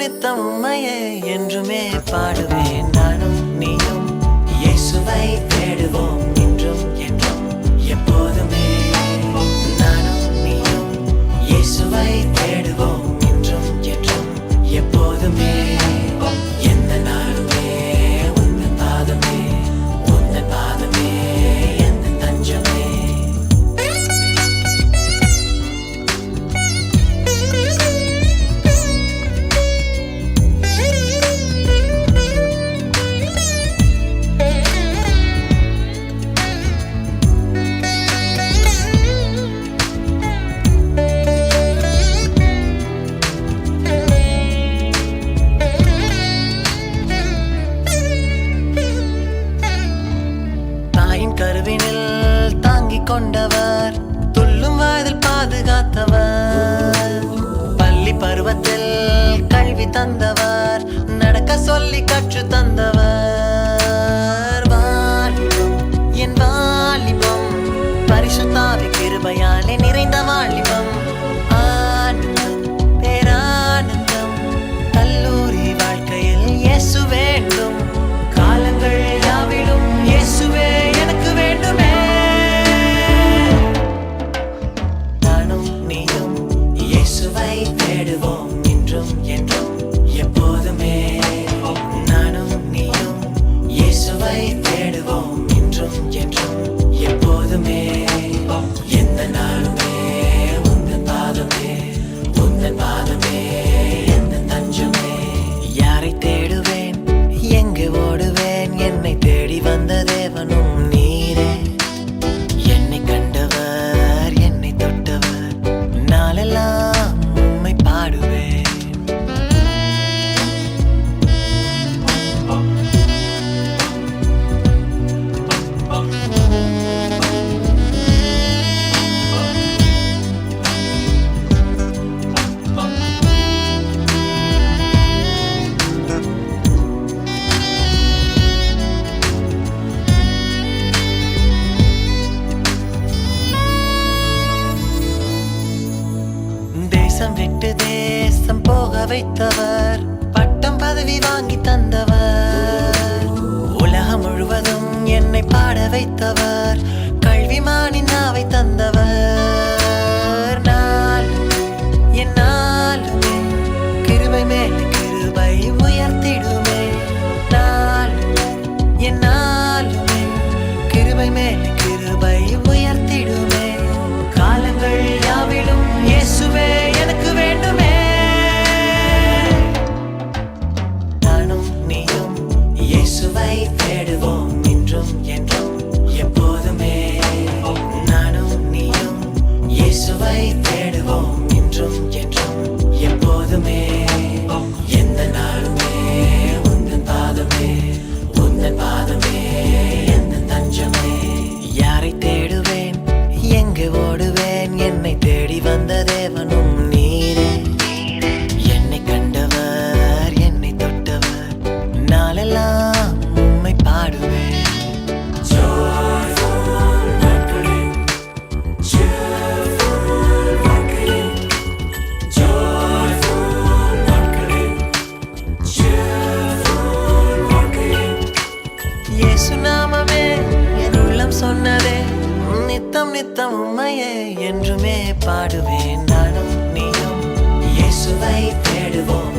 நித்தம் உம்மையே என்றுமே பாடுவேன். நானும் நீயும் இயேசுவை தேடுவோம் இன்றும் என்றும் எப்போதுமே. நானும் நீயும் இயேசுவை தேடுவோம் இன்றும் என்றும் எப்போதுமே. எந்த நாளுமே உந்தன் பாதமே, உந்தன் பாதமே எந்த தஞ்சமே. கருவினில் தாங்கிக் கொண்டவர், துள்ளும் வயதில் பாதுகாத்தவர், பள்ளி பருவத்தில் கல்வி தந்தவர், நடக்க சொல்லி கற்று தந்தவர். வாலிபம் என் வாலிபம், பரிசுத்தாவி கிருபையாலே நிறைந்த வாலிபம். ஆனந்தம் பேரானந்தம், கல்லூரி வாழ்க்கையில் இயேசு வேண்டும். காலங்கள் யாவிலும் இயேசுவே எனக்கு வேண்டுமே. நானும் நீயும் இயேசுவை தேடுவோம் இன்றும் என்றும் எப்போதுமே. நானும் நீயும் இயேசுவை தேடுவோம் இன்றும் என்றும் எப்போதுமே. எந்த நாளுமே உந்தன் பாதமே, உந்தன் பாதமே எந்த தஞ்சமே. யாரை தேடுவேன், எங்கு ஓடுவேன், என்னை தேடி வந்த தேவனும் நீரே. என்னை கண்டவர், என்னை தொட்டவர், நாளெல்லாம் உம்மை பாடுவேன். தேசம் விட்டு தேசம் போக வைத்தவர், பட்டம் பதவி வாங்கி தந்தவர், உலகம் முழுவதும் என்னை பாட வைத்தவர், கல்விமானின் நாவை தந்தவர். நாளுமே என் நாளுமே கிருபை மேல் கிருபை உயர்த்திடுமே. நாளுமே என் நாளுமே கிருபை மேல் கிருபை உயர்த்திடுமே. காலங்கள் யாவிலும் இயேசுவே எனக்கு வேண்டுமே. நானும் நீயும் இயேசுவை தேடுவோம் இன்றும் என்றும் எப்போதுமே. நானும் நீயும் இயேசுவை தேடுவோம் இன்றும் என்றும் எப்போதுமே. எந்த நாளுமே உந்தன் பாதமே, உந்தன் பாதமே எந்த தஞ்சமே. யாரை தேடுவேன், எங்கு ஓடுவேன், என்னை தேடி வந்த தேவனும் நீரே. என்னை கண்டவர், என்னை தொட்டவர், நாளெல்லாம் உம்மை பாடுவேன். இயேசு நாமமே என் உள்ளம் சொன்னதே, நித்தம் நித்தம் உம்மையே என்றுமே பாடுவேன். நானும் நீயும் இயேசுவை தேடுவோம்